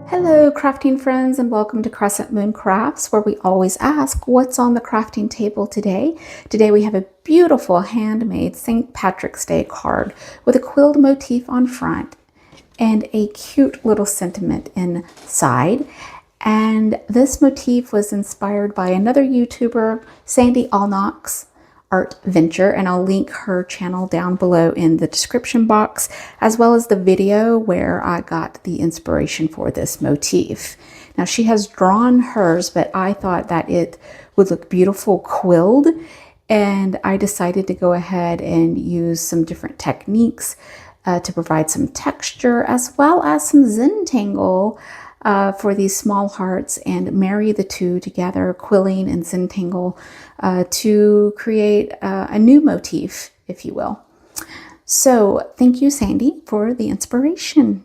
Hello crafting friends, and welcome to Crescent Moon Crafts, where we always ask what's on the crafting table today. Today we have a beautiful handmade St. Patrick's Day card with a quilled motif on front and a cute little sentiment inside. And this motif was inspired by another YouTuber, Sandy Allnock's Artventure, and I'll link her channel down below in the description box, as well as the video where I got the inspiration for this motif. Now she has drawn hers, but I thought that it would look beautiful quilled, and I decided to go ahead and use some different techniques to provide some texture as well as some Zentangle for these small hearts, and marry the two together, quilling and Zentangle, to create a new motif, if you will. So thank you, Sandy, for the inspiration.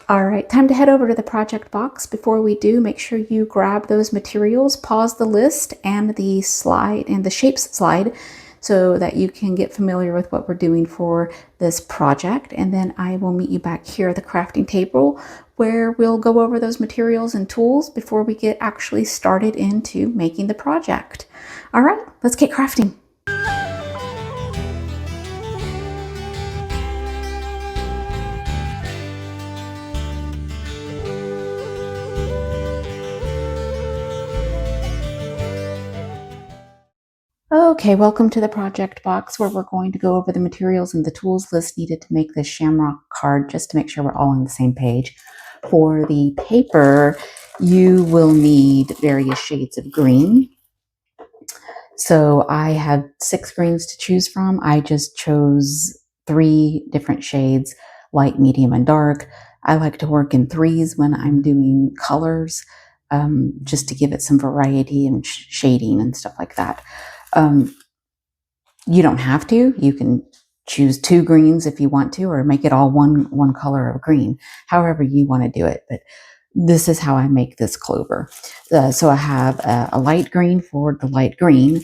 All right, time to head over to the project box. Before we do, make sure you grab those materials, pause the list and the slide and the shapes slide so that you can get familiar with what we're doing for this project. And then I will meet you back here at the crafting table where we'll go over those materials and tools before we get actually started into making the project. All right, let's get crafting. Okay, welcome to the project box where we're going to go over the materials and the tools list needed to make this shamrock card, just to make sure we're all on the same page. For the paper, you will need various shades of green. So I have 6 greens to choose from. I just chose 3 different shades, light, medium, and dark. I like to work in 3s when I'm doing colors, just to give it some variety and shading and stuff like that. You don't have to. You can choose 2 greens if you want to, or make it all one color of green, however you want to do it. But this is how I make this clover. So I have a light green for the light green.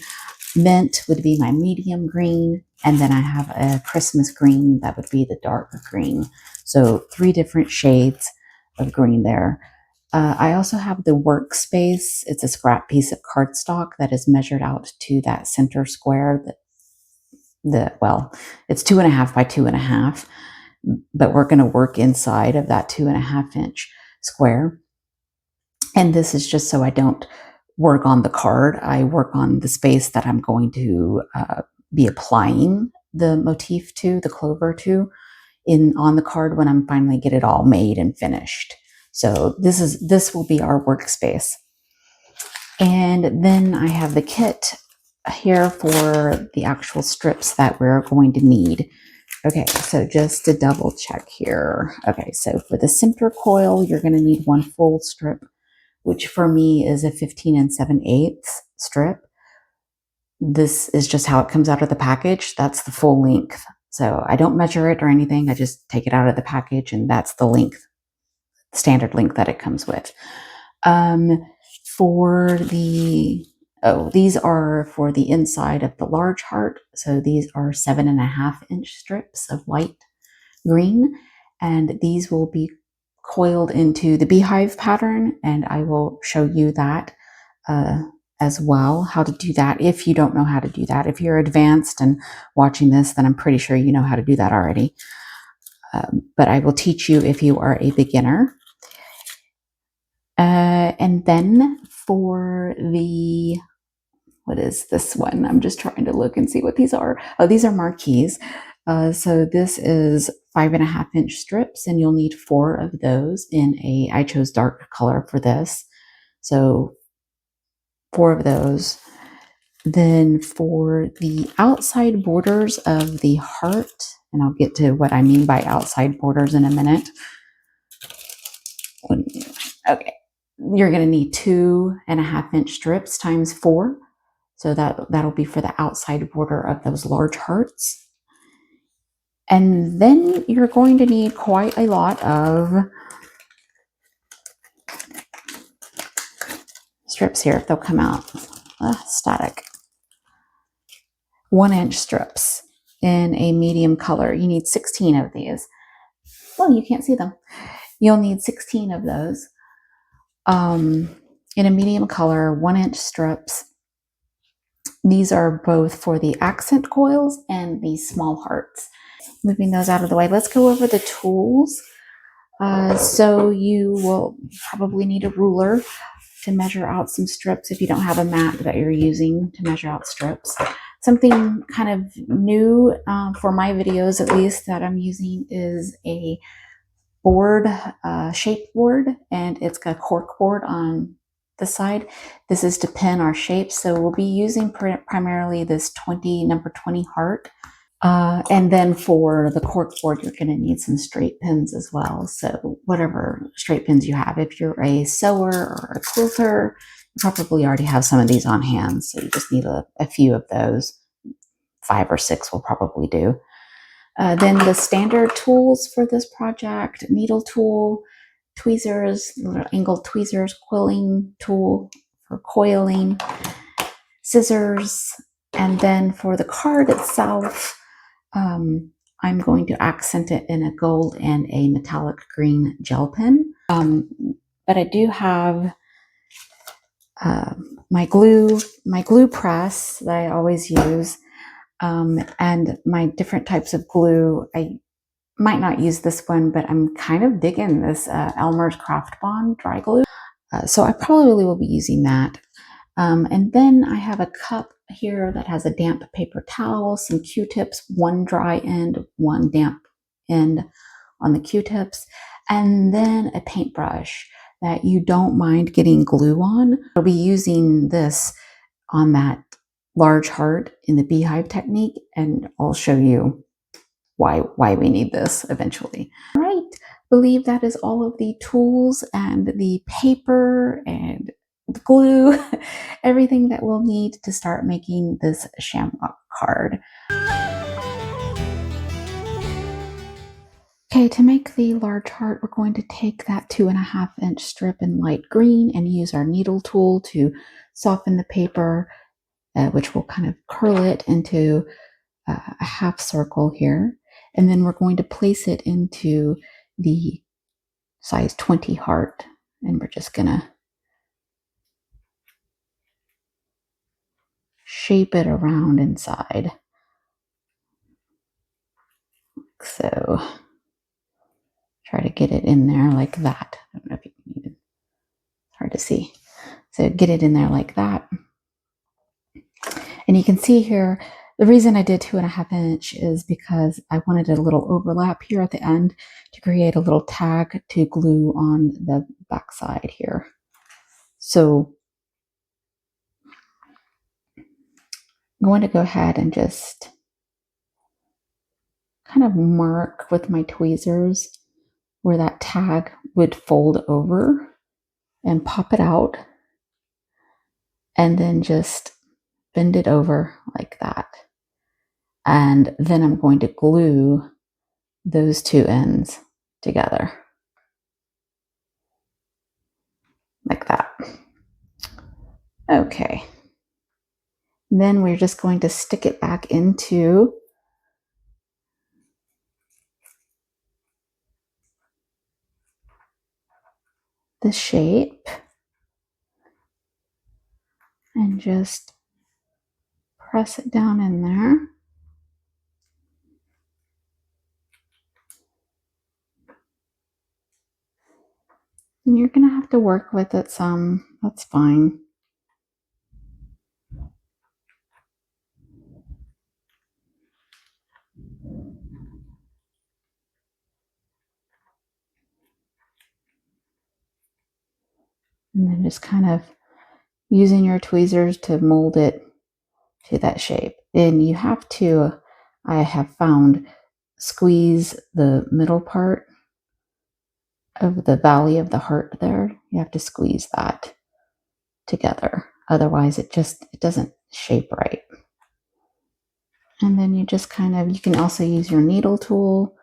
Mint would be my medium green. And then I have a Christmas green that would be the dark green. So 3 different shades of green there. I also have the workspace. It's a scrap piece of cardstock that is measured out to that center square. Well, it's 2.5 by 2.5, but we're going to work inside of that 2.5 inch square. And this is just so I don't work on the card. I work on the space that I'm going to be applying the motif to, the clover to, on the card when I'm finally get it all made and finished. So this will be our workspace. And then I have the kit here for the actual strips that we're going to need. Okay, so just to double check here. Okay, so for the center coil, you're going to need 1 full strip, which for me is a 15 7/8 strip. This is just how it comes out of the package. That's the full length. So I don't measure it or anything. I just take it out of the package, and that's the length, standard length that it comes with. For the, these are for the inside of the large heart. So these are 7.5 inch strips of light green, and these will be coiled into the beehive pattern, and I will show you that as well, how to do that if you don't know how to do that. If you're advanced and watching this, then I'm pretty sure you know how to do that already. But I will teach you if you are a beginner. And then for the, what is this one? I'm just trying to look and see what these are. Oh, these are marquees. So this is 5.5 inch strips, and you'll need 4 of those in I chose dark color for this. So 4 of those. Then for the outside borders of the heart, and I'll get to what I mean by outside borders in a minute. Okay, you're going to need 2.5 inch strips times 4. So that'll be for the outside border of those large hearts. And then you're going to need quite a lot of strips here. They'll come out static. 1 inch strips in a medium color. You need 16 of these. Well, you can't see them. You'll need 16 of those. in a medium color, 1-inch strips. These are both for the accent coils and the small hearts. Moving those out of the way, let's go over the tools. So you will probably need a ruler to measure out some strips if you don't have a mat that you're using to measure out strips. Something kind of new for my videos, at least, that I'm using is a board, shape board, and it's got a cork board on the side. This is to pin our shapes, so we'll be using primarily this number 20 heart. And then for the cork board, you're going to need some straight pins as well. So whatever straight pins you have, if you're a sewer or a quilter, you probably already have some of these on hand. So you just need a few of those. 5 or 6 will probably do. Then the standard tools for this project: needle tool, tweezers, little angled tweezers, quilling tool for coiling, scissors, and then for the card itself, I'm going to accent it in a gold and a metallic green gel pen. But I do have my glue press that I always use, and my different types of glue. I might not use this one, but I'm kind of digging this Elmer's Craft Bond dry glue. So I probably will be using that. And then I have a cup here that has a damp paper towel, some Q-tips, one dry end, one damp end on the Q-tips, and then a paintbrush that you don't mind getting glue on. I'll be using this on that large heart in the beehive technique, and I'll show you why we need this eventually. All right, I believe that is all of the tools and the paper and the glue, everything that we'll need to start making this shamrock card. Okay, to make the large heart, we're going to take that 2.5-inch strip in light green and use our needle tool to soften the paper, which will kind of curl it into a half circle here. And then we're going to place it into the size 20 heart. And we're just gonna shape it around inside. So try to get it in there like that. I don't know if you can even, it's hard to see. So get it in there like that. And you can see here, the reason I did 2.5-inch is because I wanted a little overlap here at the end to create a little tag to glue on the back side here. So I'm going to go ahead and just kind of mark with my tweezers where that tag would fold over and pop it out, and then just bend it over like that. And then I'm going to glue those two ends together like that. Okay. Then we're just going to stick it back into the shape and just press it down in there. And you're going to have to work with it some, that's fine. And then just kind of using your tweezers to mold it to that shape. And you have to, I have found, squeeze the middle part of the valley of the heart there. You have to squeeze that together. Otherwise it doesn't shape right. And then you just kind of, you can also use your needle tool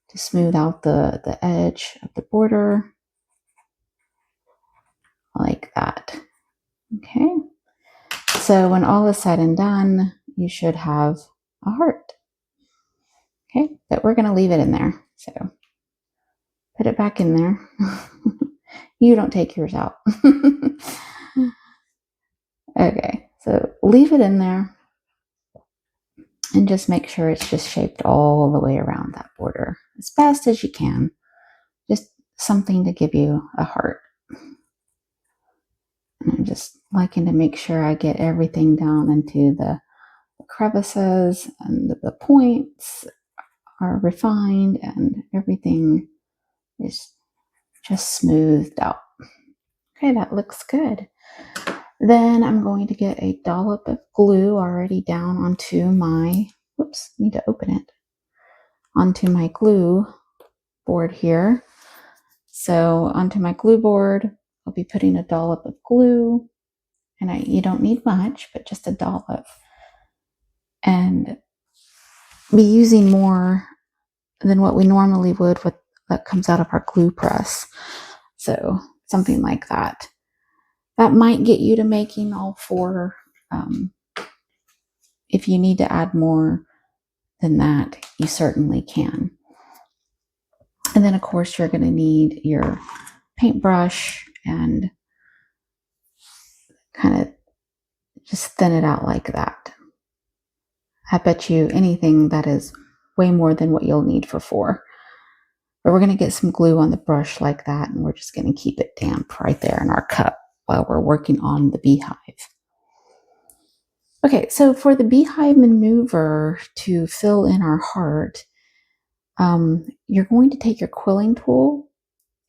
to smooth out the edge of the border like that. Okay. So when all is said and done, you should have a heart. Okay, but we're going to leave it in there. So put it back in there. You don't take yours out. Okay, so leave it in there and just make sure it's just shaped all the way around that border as best as you can. Just something to give you a heart. And I'm just liking to make sure I get everything down into the crevices and the points are refined and everything is just smoothed out. Okay, that looks good. Then I'm going to get a dollop of glue already down onto my, whoops, need to open it, onto my glue board here. So onto my glue board, I'll be putting a dollop of glue, and you don't need much, but just a dollop. And be using more than what we normally would with that comes out of our glue press. So something like that. That might get you to making all four. If you need to add more than that, you certainly can. And then of course you're going to need your paintbrush and kind of just thin it out like that. I bet you anything that is way more than what you'll need for four. But we're going to get some glue on the brush like that, and we're just going to keep it damp right there in our cup while we're working on the beehive. Okay, so for the beehive maneuver to fill in our heart, you're going to take your quilling tool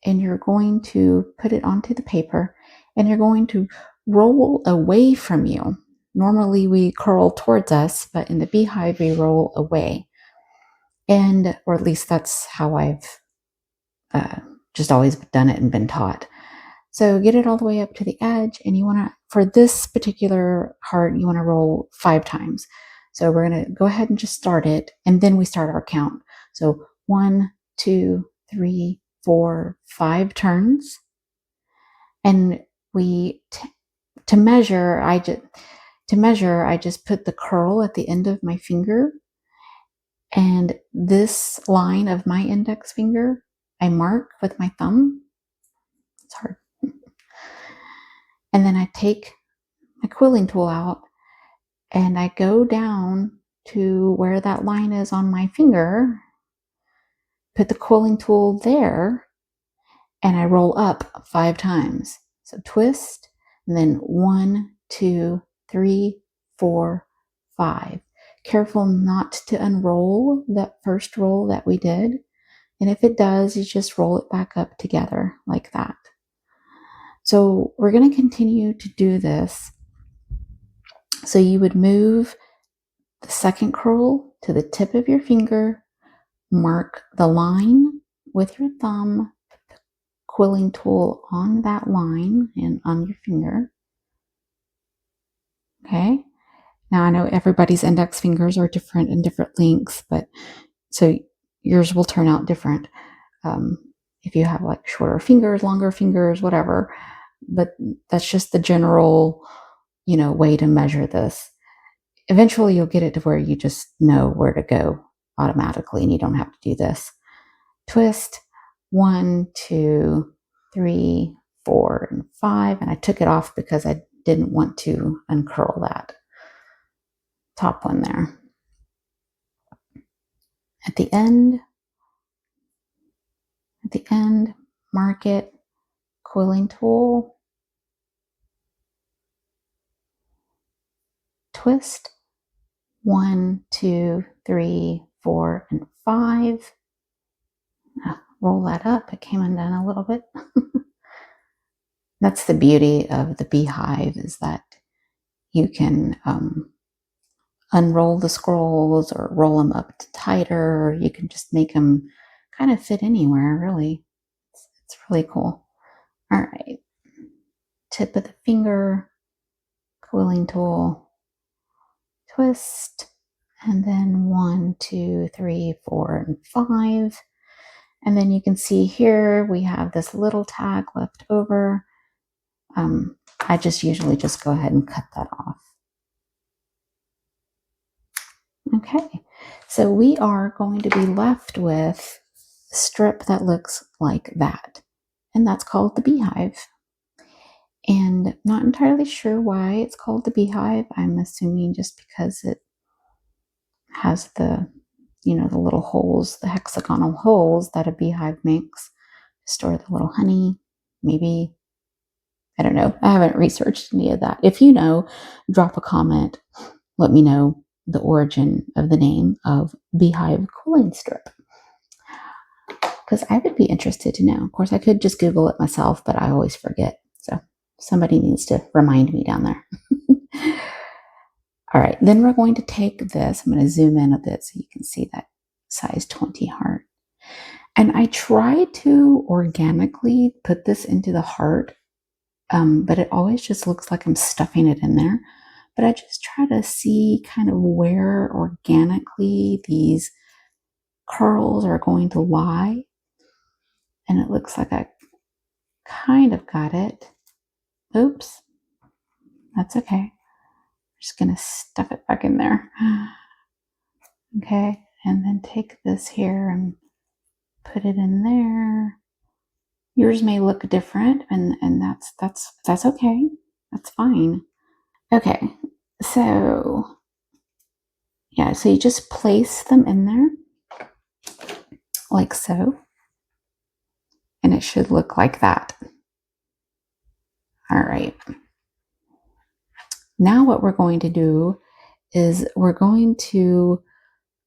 and you're going to put it onto the paper and you're going to roll away from you. Normally we curl towards us, but in the beehive we roll away. And, or at least that's how I've just always done it and been taught. So get it all the way up to the edge, and you want to, for this particular heart, you want to roll 5 times. So we're going to go ahead and just start it, and then we start our count. So 1, 2, 3, 4, 5 turns. And to measure, I just put the curl at the end of my finger, and this line of my index finger, I mark with my thumb. It's hard. And then I take my quilling tool out and I go down to where that line is on my finger, put the quilling tool there, and I roll up 5 times. So twist, and then 1, 2, 3, 4, 5. Careful not to unroll that first roll that we did. And if it does, you just roll it back up together like that. So we're going to continue to do this. So you would move the second curl to the tip of your finger, mark the line with your thumb, put the quilling tool on that line and on your finger. Okay. Now I know everybody's index fingers are different in different lengths, but so yours will turn out different. If you have like shorter fingers, longer fingers, whatever, but that's just the general, way to measure this. Eventually you'll get it to where you just know where to go automatically and you don't have to do this. Twist, 1, 2, 3, 4, and 5. And I took it off because I didn't want to uncurl that top one there. At the end, mark it, quilling tool, twist, 1, 2, 3, 4, and 5. Roll that up. It came undone a little bit. That's the beauty of the beehive, is that you can unroll the scrolls or roll them up tighter, or you can just make them kind of fit anywhere, really. It's really cool. All right. Tip of the finger, quilling tool, twist, and then 1, 2, 3, 4, and 5. And then you can see here we have this little tag left over. I usually just go ahead and cut that off. Okay, so we are going to be left with a strip that looks like that. and that's called the beehive. And not entirely sure why it's called the beehive. I'm assuming just because it has the, the little holes, the hexagonal holes that a beehive makes to store the little honey. Maybe, I don't know. I haven't researched any of that. If you know, drop a comment. Let me know the origin of the name of beehive cooling strip, because I would be interested to know. Of course, I could just Google it myself, but I always forget. So somebody needs to remind me down there. All right, then we're going to take this. I'm going to zoom in a bit so you can see that size 20 heart. And I try to organically put this into the heart, but it always just looks like I'm stuffing it in there. But I just try to see kind of where organically these curls are going to lie. And it looks like I kind of got it. Oops, that's okay. I'm just going to stuff it back in there. Okay, and then take this here and put it in there. Yours may look different, and that's okay. That's fine. Okay, so yeah, so you just place them in there like so, and it should look like that. All right. Now what we're going to do is we're going to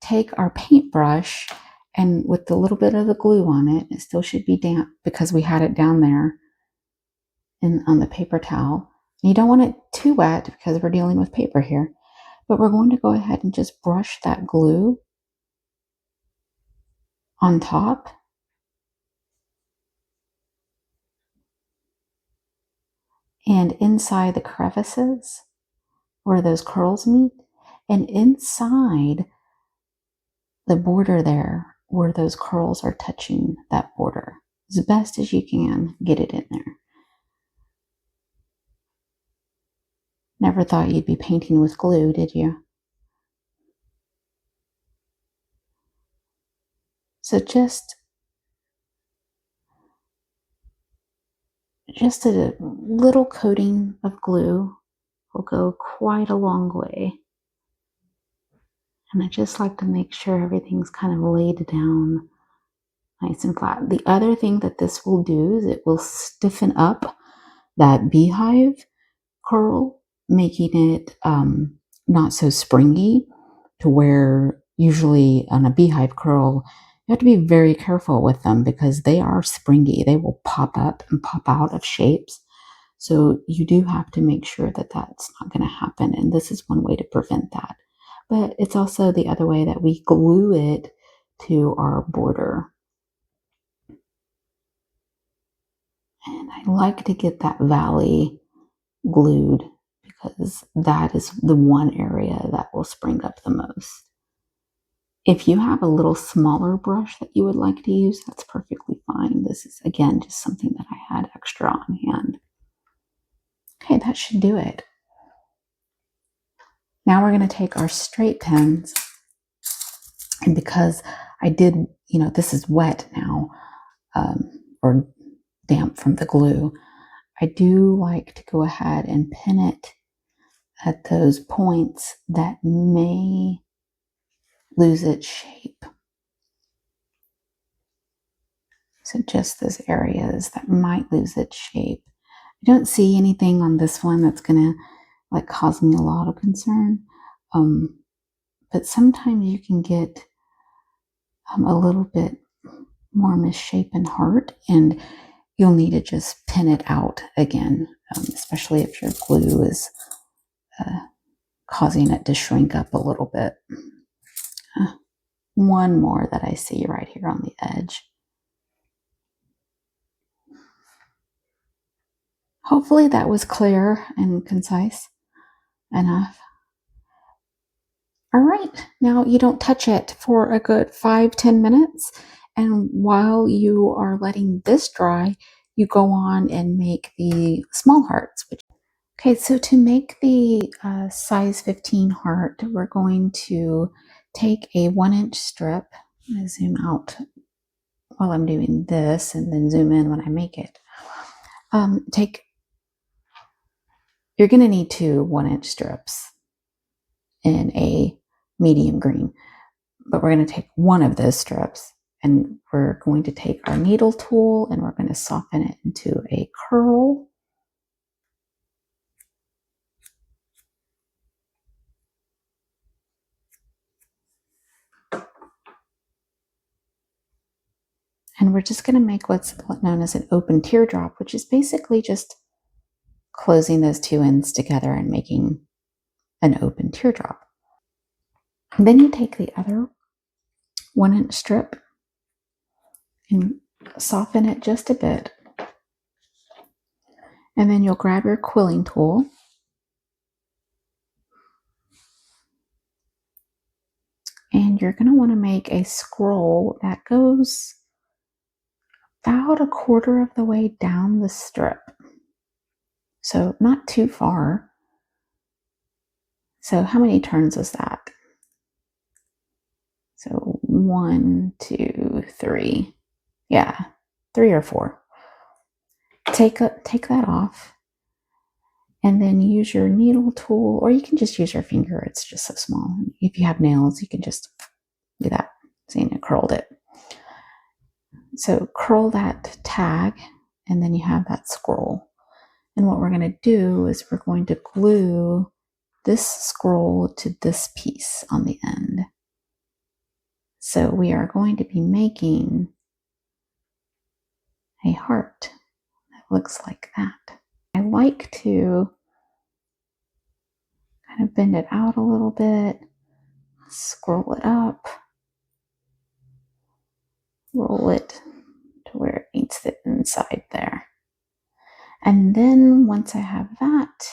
take our paintbrush, and with the little bit of the glue on it, it still should be damp because we had it down there on the paper towel. You don't want it too wet because we're dealing with paper here, but we're going to go ahead and just brush that glue on top. And inside the crevices where those curls meet, and inside the border there where those curls are touching that border, as best as you can get it in there. Never thought you'd be painting with glue, did you? So just a little coating of glue will go quite a long way. And I just like to make sure everything's kind of laid down nice and flat. The other thing that this will do is it will stiffen up that beehive curl, making it not so springy, to where usually on a beehive curl, you have to be very careful with them because they are springy. They will pop up and pop out of shapes. So you do have to make sure that that's not going to happen. And this is one way to prevent that. But it's also the other way that we glue it to our border. And I like to get that valley glued because that is the one area that will spring up the most. If you have a little smaller brush that you would like to use, that's perfectly fine. This is, again, just something that I had extra on hand. Okay, that should do it. Now we're going to take our straight pens, and because I did, this is wet now, or damp from the glue, I do like to go ahead and pin it at those points that may lose its shape. So just those areas that might lose its shape. I don't see anything on this one that's going to cause me a lot of concern. But sometimes you can get a little bit more misshapen heart, and you'll need to just pin it out again, especially if your glue is causing it to shrink up a little bit. One more that I see right here on the edge. Hopefully that was clear and concise enough. All right, now you don't touch it for a good 5-10 minutes. And while you are letting this dry, you go on and make the small hearts. Okay, so to make the size 15 heart, we're going to take a 1-inch strip. I'm going to zoom out while I'm doing this and then zoom in when I make it. You're going to need 2 1-inch strips in a medium green, but we're going to take one of those strips and we're going to take our needle tool and we're going to soften it into a curl. And we're just going to make what's known as an open teardrop, which is basically just closing those 2 ends together and making an open teardrop. And then you take the other 1-inch strip and soften it just a bit. And then you'll grab your quilling tool and you're going to want to make a scroll that goes about 1/4 of the way down the strip. So not too far. So how many turns is that? So 1, 2, 3. Yeah, 3 or 4. Take that off and then use your needle tool, or you can just use your finger. It's just so small. If you have nails, you can just do that. See, it curled it. So curl that tag and then you have that scroll. And what we're going to do is we're going to glue this scroll to this piece on the end. So we are going to be making a heart that looks like that. I like to kind of bend it out a little bit, scroll it up, roll it to where it meets the inside there. And then once I have that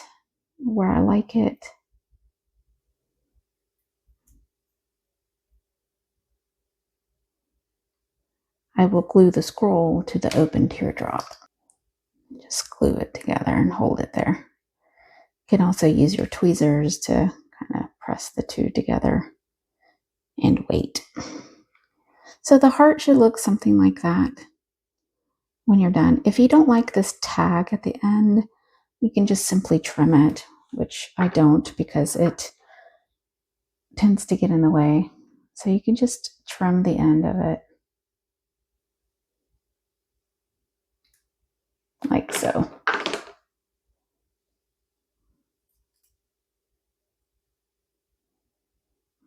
where I like it, I will glue the scroll to the open teardrop. Just glue it together and hold it there. You can also use your tweezers to kind of press the 2 together and wait. So the heart should look something like that when you're done. If you don't like this tag at the end, you can just simply trim it, which I don't because it tends to get in the way. So you can just trim the end of it. Like so.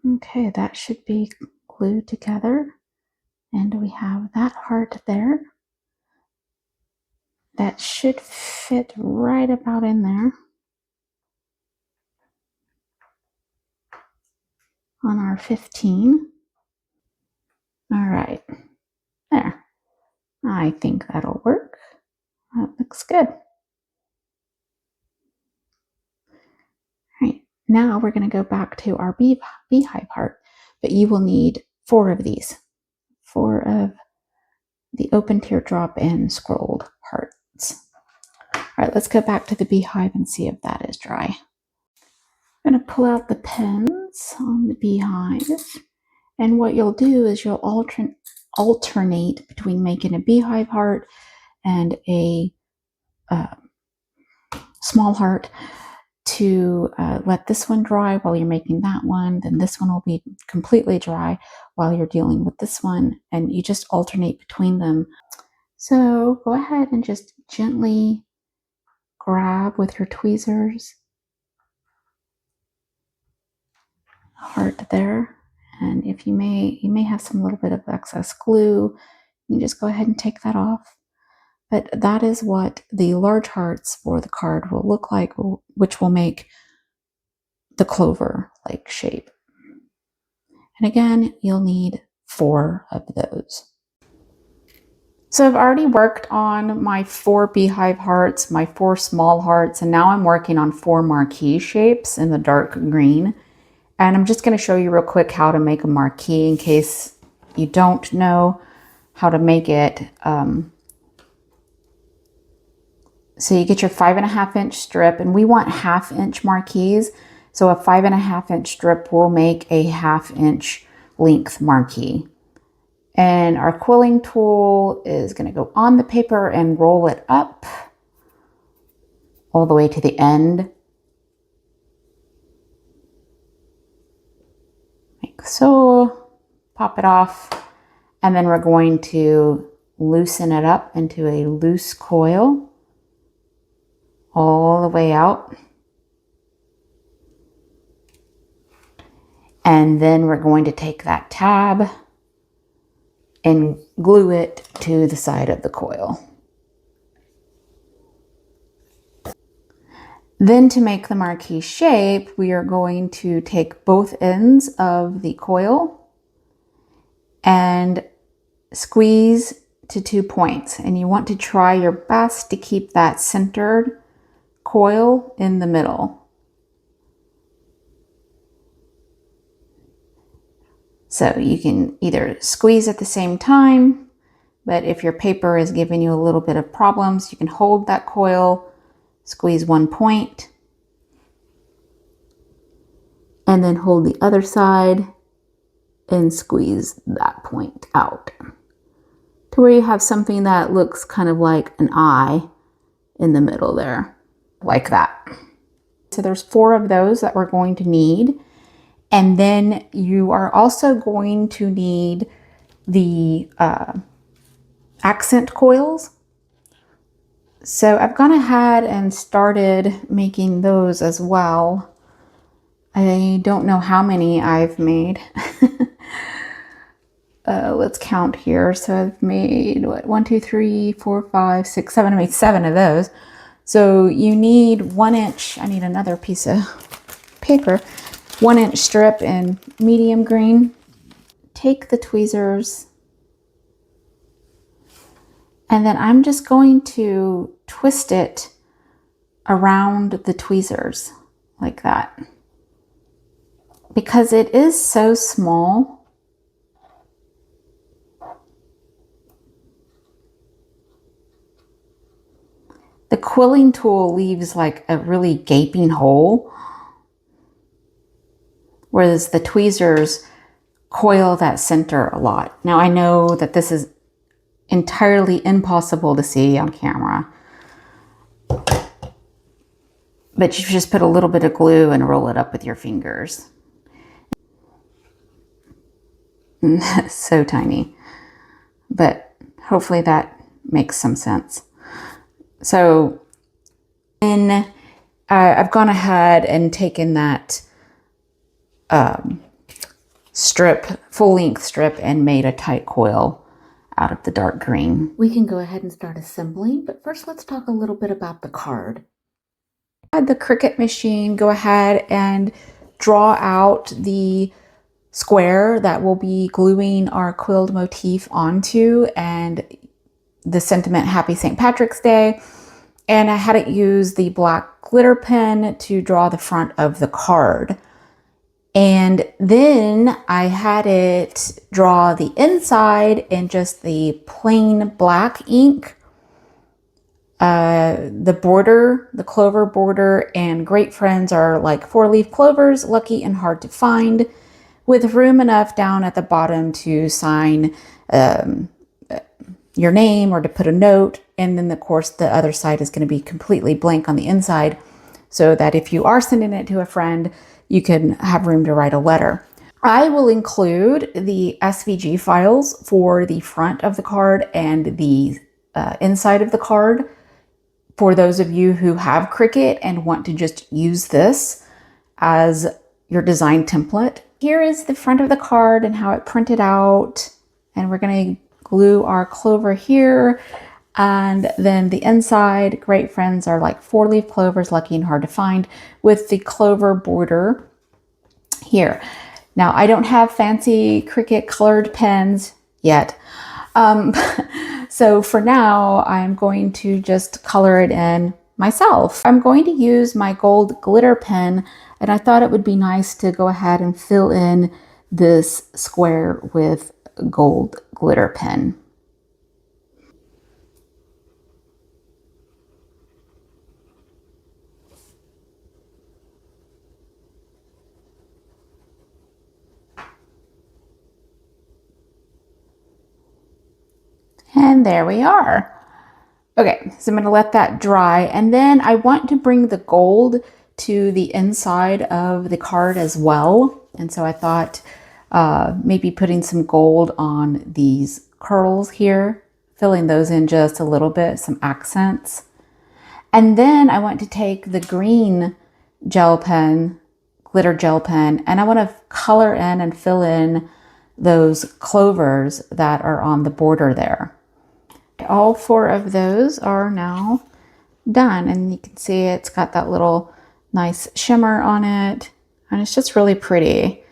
Okay, that should be glued together. And we have that heart there. That should fit right about in there on our 15. All right, there. I think that'll work. That looks good. All right, now we're going to go back to our beehive heart, but you will need 4 of these. 4 of the open teardrop and scrolled hearts. All right, let's go back to the beehive and see if that is dry. I'm going to pull out the pins on the beehive, and what you'll do is you'll alternate between making a beehive heart and a small heart to let this one dry while you're making that one. Then this one will be completely dry while you're dealing with this one, and you just alternate between them. So go ahead and just gently grab with your tweezers a heart there, and if you may have some little bit of excess glue, you just go ahead and take that off. But that is what the large hearts for the card will look like, which will make the clover-like shape. And again, you'll need 4 of those. So I've already worked on my 4 beehive hearts, my 4 small hearts, and now I'm working on 4 marquee shapes in the dark green. And I'm just going to show you real quick how to make a marquee in case you don't know how to make it. So you get your 5.5-inch strip, and we want 1/2-inch marquees. So a 5.5-inch strip will make a 1/2-inch length marquee. And our quilling tool is going to go on the paper and roll it up all the way to the end. Like so. Pop it off. And then we're going to loosen it up into a loose coil all the way out. And then we're going to take that tab and glue it to the side of the coil. Then to make the marquee shape, we are going to take both ends of the coil and squeeze to 2 points. And you want to try your best to keep that centered coil in the middle. So you can either squeeze at the same time, but if your paper is giving you a little bit of problems, you can hold that coil, squeeze 1 point, and then hold the other side and squeeze that point out to where you have something that looks kind of like an eye in the middle there, like that. So there's 4 of those that we're going to need. And then you are also going to need the accent coils. So I've gone ahead and started making those as well. I don't know how many I've made. Let's count here. So I've made what, 1, 2, 3, 4, 5, 6, 7. I made 7 of those. So you need 1 inch. I need another piece of paper. 1 inch strip in medium green. Take the tweezers, and then I'm just going to twist it around the tweezers like that. Because it is so small, the quilling tool leaves like a really gaping hole, whereas the tweezers coil that center a lot. Now I know that this is entirely impossible to see on camera, but you just put a little bit of glue and roll it up with your fingers. So tiny, but hopefully that makes some sense. So then I've gone ahead and taken that strip, full length strip, and made a tight coil out of the dark green. We can go ahead and start assembling, but first let's talk a little bit about the card. I had the Cricut machine go ahead and draw out the square that we'll be gluing our quilled motif onto, and the sentiment Happy St. Patrick's Day. And I had it use the black glitter pen to draw the front of the card. And then I had it draw the inside in just the plain black ink. The border, the clover border, and great friends are like 4-leaf clovers, lucky and hard to find, with room enough down at the bottom to sign your name or to put a note. And then of course the other side is going to be completely blank on the inside, so that if you are sending it to a friend, you can have room to write a letter. I will include the SVG files for the front of the card and the inside of the card for those of you who have Cricut and want to just use this as your design template. Here is the front of the card and how it printed out. And we're going to glue our clover here. And then the inside, great friends are like 4-leaf clovers, lucky and hard to find, with the clover border here. Now, I don't have fancy Cricut colored pens yet. So for now, I'm going to just color it in myself. I'm going to use my gold glitter pen, and I thought it would be nice to go ahead and fill in this square with gold glitter pen. And there we are. Okay, so I'm going to let that dry, and then I want to bring the gold to the inside of the card as well. And so I thought maybe putting some gold on these curls here, filling those in just a little bit, some accents. And then I want to take the green gel pen, glitter gel pen, and I want to color in and fill in those clovers that are on the border there. All 4 of those are now done, and you can see it's got that little nice shimmer on it, and it's just really pretty.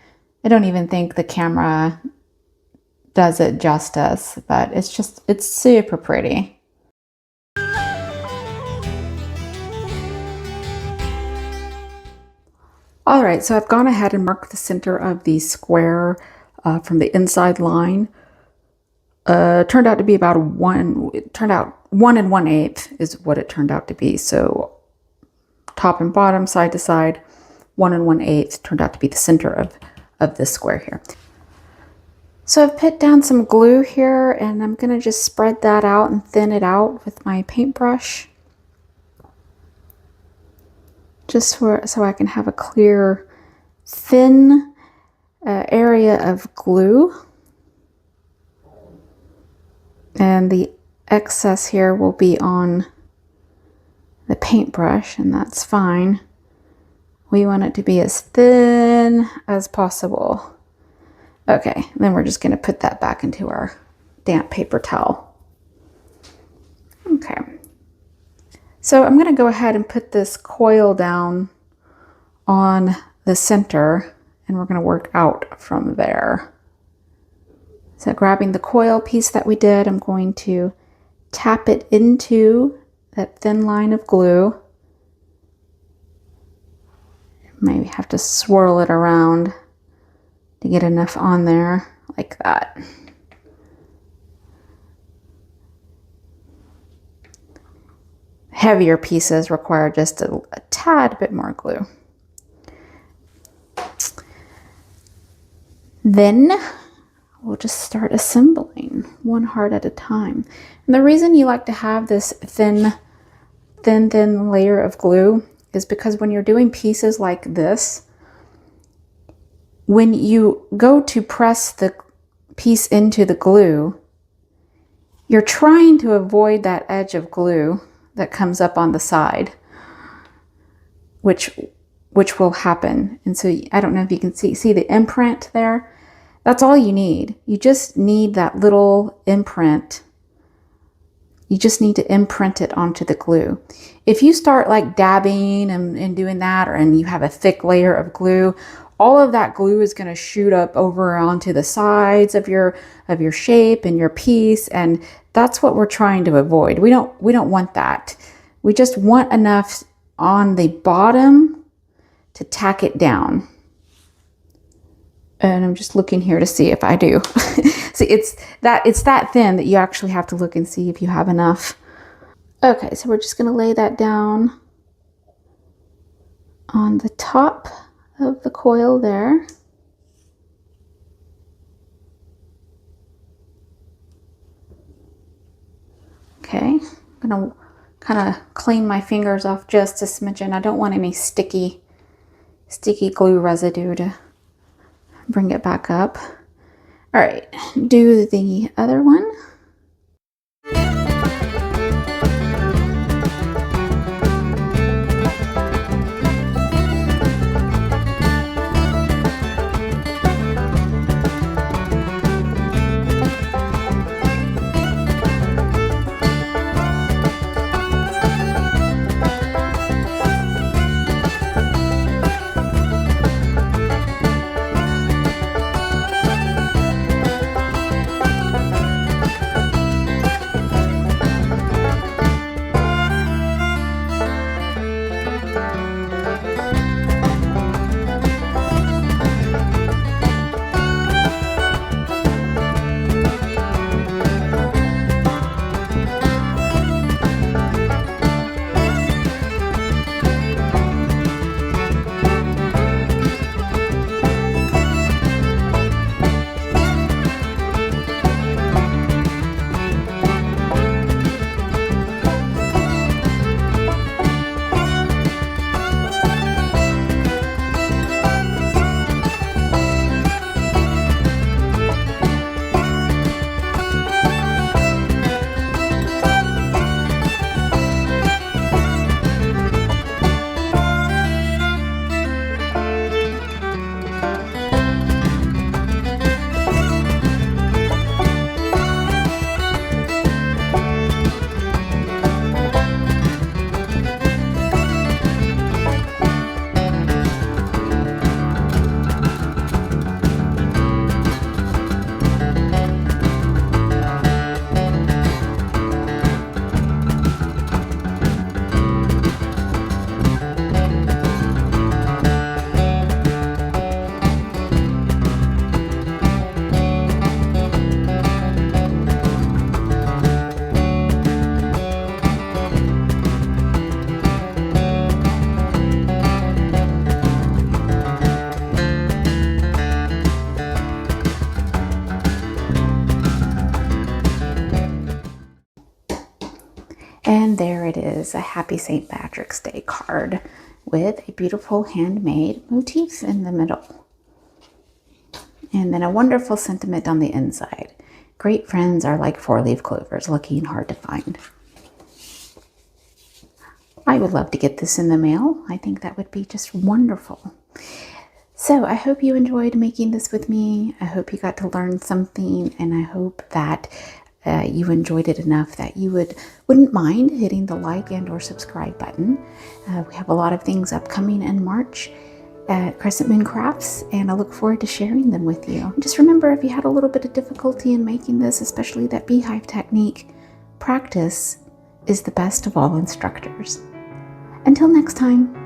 I don't even think the camera does it justice, but it's super pretty. All right, so I've gone ahead and marked the center of the square from the inside line. Turned out to be about 1 1/8 is what it turned out to be. So top and bottom, side to side, 1 1/8 turned out to be the center of this square here. So I've put down some glue here, and I'm gonna just spread that out and thin it out with my paintbrush. Just so I can have a clear, thin area of glue. And the excess here will be on the paintbrush, and that's fine. We want it to be as thin as possible. Okay, then we're just gonna put that back into our damp paper towel. Okay, so I'm gonna go ahead and put this coil down on the center, and we're gonna work out from there. So grabbing the coil piece that we did, I'm going to tap it into that thin line of glue. Maybe have to swirl it around to get enough on there, like that. Heavier pieces require just a tad bit more glue. Then we'll just start assembling one heart at a time. And the reason you like to have this thin layer of glue is because when you're doing pieces like this, when you go to press the piece into the glue, you're trying to avoid that edge of glue that comes up on the side, which will happen. And so I don't know if you can see the imprint there. That's all you need. You just need that little imprint. You just need to imprint it onto the glue. If you start like dabbing and doing that, and you have a thick layer of glue, all of that glue is going to shoot up over onto the sides of your shape and your piece, and that's what we're trying to avoid. We don't want that. We just want enough on the bottom to tack it down. And I'm just looking here to see if I do. See, it's that thin that you actually have to look and see if you have enough. Okay, so we're just going to lay that down on the top of the coil there. Okay, I'm going to kind of clean my fingers off just a smidgen. I don't want any sticky glue residue to bring it back up. All right, do the other one. And there it is, a Happy St. Patrick's Day card with a beautiful handmade motif in the middle. And then a wonderful sentiment on the inside. Great friends are like four-leaf clovers, lucky and hard to find. I would love to get this in the mail. I think that would be just wonderful. So I hope you enjoyed making this with me. I hope you got to learn something, and I hope that you enjoyed it enough that you wouldn't mind hitting the like and or subscribe button. We have a lot of things upcoming in March at Crescent Moon Crafts, and I look forward to sharing them with you. Just remember, if you had a little bit of difficulty in making this, especially that beehive technique, practice is the best of all instructors. Until next time.